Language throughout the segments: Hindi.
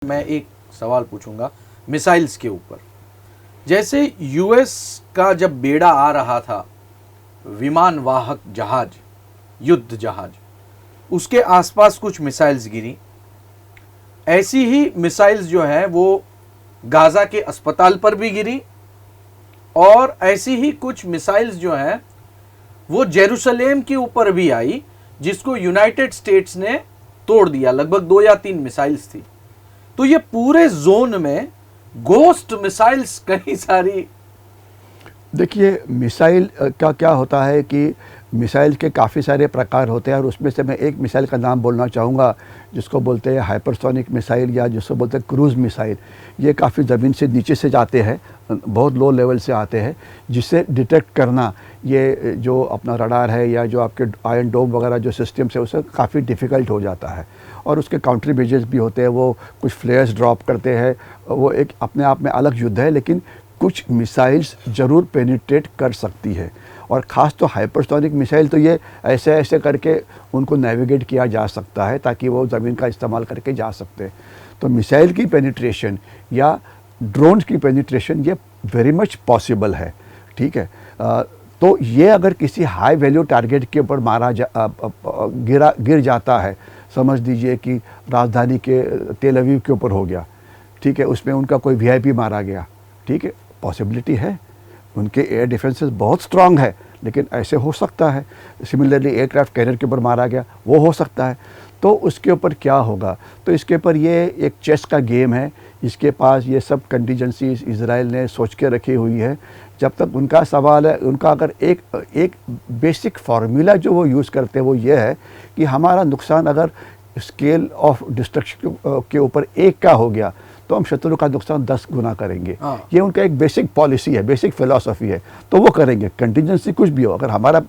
मैं एक सवाल पूछूंगा मिसाइल्स के ऊपर। जैसे यूएस का जब बेड़ा आ रहा था, विमान वाहक जहाज, युद्ध जहाज, उसके आसपास कुछ मिसाइल्स गिरी। ऐसी ही मिसाइल्स जो है वो गाजा के अस्पताल पर भी गिरी, और ऐसी ही कुछ मिसाइल्स जो हैं वो जेरूसलेम के ऊपर भी आई, जिसको यूनाइटेड स्टेट्स ने तोड़ दिया। लगभग 2 या 3 मिसाइल्स थी। तो ये पूरे जोन में गोस्ट मिसाइल्स कई सारी। देखिए, मिसाइल का क्या होता है कि मिसाइल के काफ़ी सारे प्रकार होते हैं, और उसमें से मैं एक मिसाइल का नाम बोलना चाहूँगा जिसको बोलते हैं हाइपरसोनिक मिसाइल, या जिसको बोलते हैं क्रूज़ मिसाइल। ये काफ़ी ज़मीन से नीचे से जाते हैं, बहुत लो लेवल से आते हैं, जिससे डिटेक्ट करना ये जो अपना रडार है या जो आपके आयरन डोम वगैरह जो सिस्टम्स है उससे काफ़ी डिफ़िकल्ट हो जाता है। और उसके काउंटर मेजर्स भी होते हैं, वो कुछ फ्लेयर्स ड्रॉप करते हैं। वो एक अपने आप में अलग युद्ध है, लेकिन कुछ मिसाइल्स ज़रूर पेनिट्रेट कर सकती है। और ख़ास तो हाइपरसोनिक मिसाइल तो ये ऐसे ऐसे करके उनको नेविगेट किया जा सकता है ताकि वो ज़मीन का इस्तेमाल करके जा सकते हैं। तो मिसाइल की पेनिट्रेशन या ड्रोन्स की पेनिट्रेशन ये वेरी मच पॉसिबल है, ठीक है। तो ये अगर किसी हाई वैल्यू टारगेट के ऊपर गिर जाता है, समझ लीजिए कि राजधानी के तेल अवीव के ऊपर हो गया, ठीक है, उसमें उनका कोई वीआईपी मारा गया, ठीक है, पॉसिबिलिटी है। उनके एयर डिफेंसेस बहुत स्ट्रांग है, लेकिन ऐसे हो सकता है। सिमिलरली एयरक्राफ्ट कैरियर के ऊपर मारा गया, वो हो सकता है। तो उसके ऊपर क्या होगा? तो इसके ऊपर ये एक चेस का गेम है। इसके पास ये सब कंटीजेंसीज इजराइल ने सोच के रखी हुई है। जब तक उनका सवाल है, उनका अगर एक बेसिक फार्मूला जो वो यूज़ करते हैं वो ये है कि हमारा नुकसान अगर स्केल ऑफ डिस्ट्रक्शन के ऊपर 1 का हो गया तो हम शत्रु का नुकसान 10 गुना करेंगे। ये उनका एक बेसिक पॉलिसी है, बेसिक फिलॉसफी है, तो वो करेंगे। कंटीजेंसी कुछ भी हो, अगर हमारा,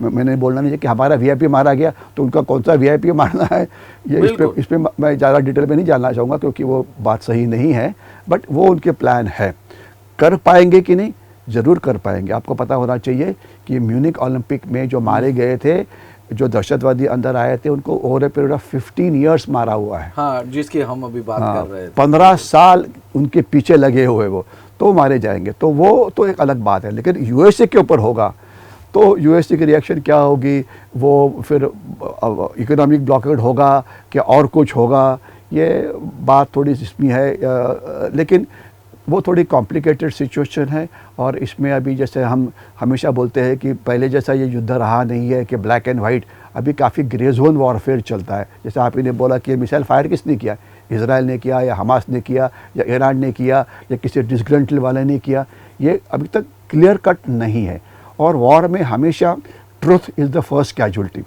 मैंने बोलना नहीं है कि हमारा वीआईपी मारा गया तो उनका कौन सा वीआईपी मारना है, ये इस पे मैं ज़्यादा डिटेल में नहीं जानना चाहूँगा क्योंकि वो बात सही नहीं है। बट वो उनके प्लान है। कर पाएंगे कि नहीं? ज़रूर कर पाएंगे। आपको पता होना चाहिए कि म्यूनिक ओलंपिक में जो मारे गए थे, जो दहशतवादी अंदर आए थे, उनको over a period of 15 years मारा हुआ है। हाँ, जिसकी हम अभी बात कर रहे थे। 15 साल उनके पीछे लगे हुए वो, तो मारे जाएंगे। तो वो तो एक अलग बात है। लेकिन यूएसए के ऊपर होगा तो यूएसए की रिएक्शन क्या होगी? वो फिर इकोनॉमिक ब्लॉकेड होगा कि और कुछ होगा? ये बात थोड़ी इसमें है, लेकिन वो थोड़ी कॉम्प्लिकेटेड सिचुएशन है। और इसमें अभी जैसे हम हमेशा बोलते हैं कि पहले जैसा ये युद्ध रहा नहीं है कि ब्लैक एंड वाइट, अभी काफ़ी ग्रे जोन वॉरफेयर चलता है। जैसे आप ने बोला कि मिसाइल फायर किसने किया? इजराइल ने किया, या हमास ने किया, या ईरान ने किया, या किसी डिसग्रंटल वाले ने किया? ये अभी तक क्लियर कट नहीं है। और वॉर में हमेशा truth is the first casualty,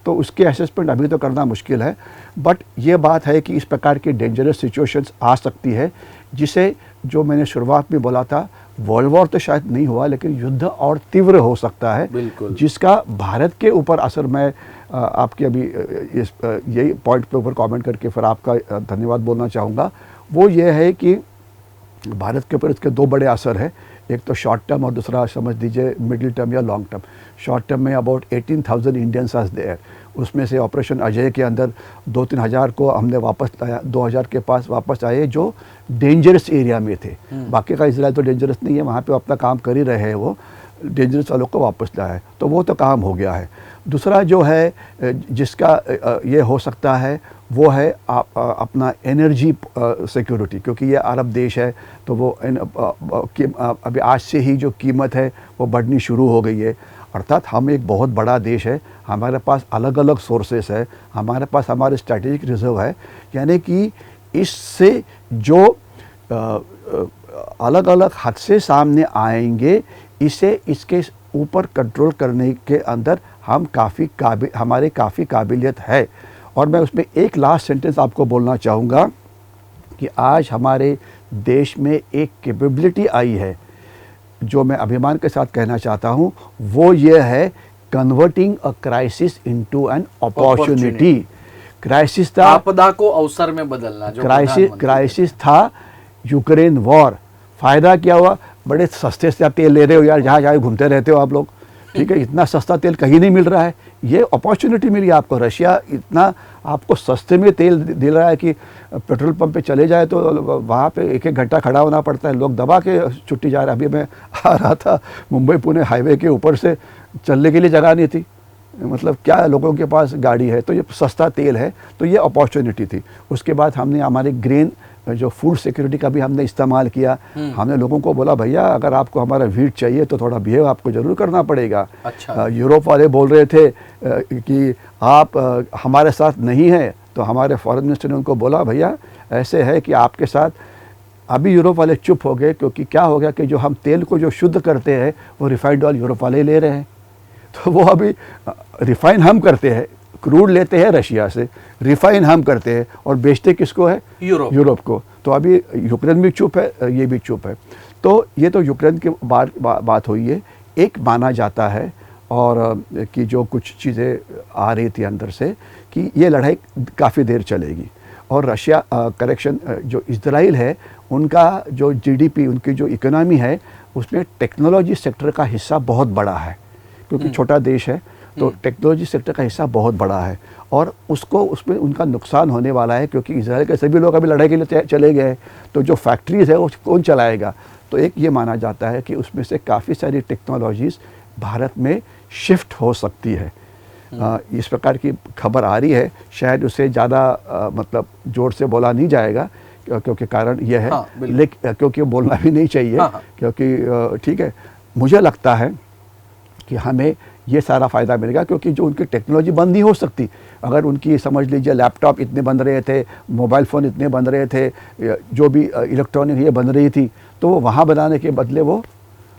तो उसके असेसमेंट अभी तो करना मुश्किल है। बट ये बात है कि इस प्रकार की डेंजरस सिचुएशंस आ सकती है, जिसे जो मैंने शुरुआत में बोला था, वर्ल्ड वॉर तो शायद नहीं हुआ, लेकिन युद्ध और तीव्र हो सकता है, जिसका भारत के ऊपर असर, मैं आपके अभी इस यही पॉइंट पे ऊपर कमेंट करके फिर आपका धन्यवाद बोलना चाहूँगा। वो ये है कि भारत के ऊपर इसके 2 बड़े असर है। एक तो शॉर्ट टर्म और दूसरा समझ लीजिए मिडिल टर्म या लॉन्ग टर्म। शॉर्ट टर्म में अबाउट 18,000 इंडियंस आर देयर। उसमें से ऑपरेशन अजय के अंदर 2-3 हज़ार को हमने वापस लाया, 2,000 के पास वापस आए जो डेंजरस एरिया में थे। बाकी का इजराइल तो डेंजरस नहीं है, वहाँ पे अपना काम कर ही रहे हैं, वो डेंजरस वालों को वापस लाया है, तो वो तो काम हो गया है। दूसरा जो है जिसका ये हो सकता है वो है अपना एनर्जी सिक्योरिटी, क्योंकि ये अरब देश है, तो वो अभी आज से ही जो कीमत है वो बढ़नी शुरू हो गई है। अर्थात हम एक बहुत बड़ा देश है, हमारे पास अलग अलग सोर्सेस है, हमारे पास हमारे स्ट्रैटेजिक रिजर्व है, यानी कि इससे जो अलग अलग हादसे सामने आएंगे, इसके ऊपर कंट्रोल करने के अंदर हमारे काफ़ी काबिलियत है। और मैं उसमें एक लास्ट सेंटेंस आपको बोलना चाहूँगा कि आज हमारे देश में एक कैपेबिलिटी आई है जो मैं अभिमान के साथ कहना चाहता हूँ, वो ये है converting a crisis into an opportunity. Crisis था, आपदा को अवसर में बदलना। क्राइसिस था यूक्रेन वॉर। फ़ायदा क्या हुआ? बड़े सस्ते से आप तेल ले रहे हो यार, जहाँ जहाँ घूमते रहते हो आप लोग, ठीक है, इतना सस्ता तेल कहीं नहीं मिल रहा है। ये अपॉर्चुनिटी मिली आपको, रशिया इतना आपको सस्ते में तेल दे रहा है कि पेट्रोल पंप पे चले जाए तो वहाँ पे एक एक घंटा खड़ा होना पड़ता है, लोग दबा के छुट्टी जा रहे हैं। अभी मैं आ रहा था मुंबई पुणे हाईवे के ऊपर से, चलने के लिए जगह नहीं थी, मतलब क्या लोगों के पास गाड़ी है, तो ये सस्ता तेल है, तो ये अपॉर्चुनिटी थी। उसके बाद हमने हमारे ग्रेन जो फूड सिक्योरिटी का भी हमने इस्तेमाल किया। हमने लोगों को बोला भैया अगर आपको हमारा व्हीट चाहिए तो थोड़ा बिहेव आपको ज़रूर करना पड़ेगा। अच्छा। यूरोप वाले बोल रहे थे कि आप हमारे साथ नहीं हैं, तो हमारे फॉरेन मिनिस्टर ने उनको बोला भैया ऐसे है कि आपके साथ, अभी यूरोप वाले चुप हो गए क्योंकि क्या हो गया कि जो हम तेल को जो शुद्ध करते हैं वो रिफाइंड ऑयल यूरोप वाले ले रहे हैं, तो वो अभी रिफाइन हम करते हैं, क्रूड लेते हैं रशिया से, रिफाइन हम करते हैं और बेचते किसको है? यूरोप को। तो अभी यूक्रेन भी चुप है, ये भी चुप है। तो ये तो यूक्रेन की बात हुई है। एक माना जाता है और कि जो कुछ चीज़ें आ रही थी अंदर से कि ये लड़ाई काफ़ी देर चलेगी और रशिया जो इजराइल है उनका जो जीडीपी, उनकी जो इकोनॉमी है उसमें टेक्नोलॉजी सेक्टर का हिस्सा बहुत बड़ा है, क्योंकि छोटा देश है तो टेक्नोलॉजी सेक्टर का हिस्सा बहुत बड़ा है और उसमें उनका नुकसान होने वाला है, क्योंकि इजराइल के सभी लोग अभी लड़ाई के लिए चले गए हैं, तो जो फैक्ट्रीज़ है वो कौन चलाएगा? तो एक ये माना जाता है कि उसमें से काफ़ी सारी टेक्नोलॉजीज़ भारत में शिफ्ट हो सकती है। इस प्रकार की खबर आ रही है, शायद उसे ज़्यादा मतलब जोर से बोला नहीं जाएगा क्योंकि कारण ये है, लेकिन क्योंकि बोलना भी नहीं चाहिए, क्योंकि ठीक है, मुझे लगता है कि हमें ये सारा फ़ायदा मिलेगा, क्योंकि जो उनकी टेक्नोलॉजी बंद नहीं हो सकती। अगर उनकी समझ लीजिए लैपटॉप इतने बन रहे थे, मोबाइल फ़ोन इतने बन रहे थे, जो भी इलेक्ट्रॉनिक ये बन रही थी, तो वो वहाँ बनाने के बदले वो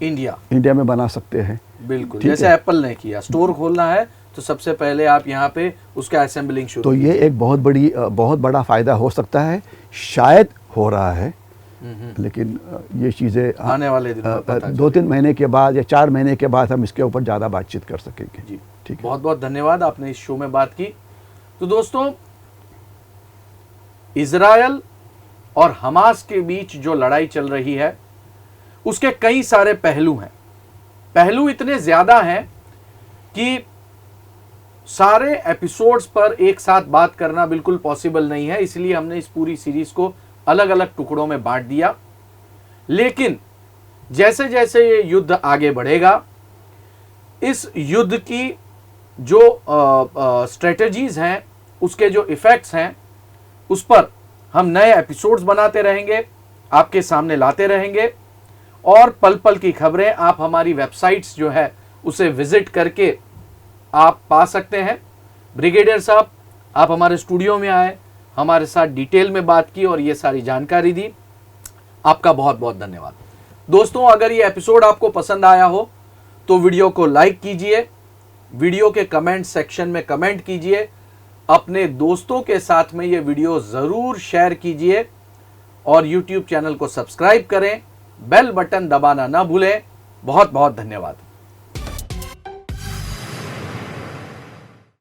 इंडिया में बना सकते हैं। बिल्कुल, जैसे एप्पल ने किया, स्टोर खोलना है तो सबसे पहले आप यहाँ पे उसका असेंबलिंग शुरू। तो ये एक बहुत बड़ा फ़ायदा हो सकता है, शायद हो रहा है, लेकिन ये चीज़ें आने वाले दिनों 2-3 महीने के बाद या 4 महीने के बाद हम इसके ऊपर ज़्यादा बातचीत कर सकेंगे। जी ठीक है, बहुत बहुत धन्यवाद, आपने इस शो में बात की। तो दोस्तों, इजराइल और हमास के बीच जो लड़ाई चल रही है उसके कई सारे पहलू हैं। पहलू इतने ज़्यादा हैं कि सारे एपिसोड्स पर एक साथ बात करना बिल्कुल पॉसिबल नहीं है, इसलिए हमने इस पूरी सीरीज को अलग अलग टुकड़ों में बांट दिया। लेकिन जैसे जैसे ये युद्ध आगे बढ़ेगा, इस युद्ध की जो स्ट्रेटजीज हैं, उसके जो इफेक्ट्स हैं, उस पर हम नए एपिसोड्स बनाते रहेंगे, आपके सामने लाते रहेंगे और पल पल की खबरें आप हमारी वेबसाइट्स जो है उसे विजिट करके आप पा सकते हैं। ब्रिगेडियर साहब, आप हमारे स्टूडियो में आए, हमारे साथ डिटेल में बात की और ये सारी जानकारी दी, आपका बहुत बहुत धन्यवाद। दोस्तों, अगर ये एपिसोड आपको पसंद आया हो तो वीडियो को लाइक कीजिए, वीडियो के कमेंट सेक्शन में कमेंट कीजिए, अपने दोस्तों के साथ में ये वीडियो ज़रूर शेयर कीजिए और YouTube चैनल को सब्सक्राइब करें, बेल बटन दबाना ना भूलें। बहुत बहुत धन्यवाद।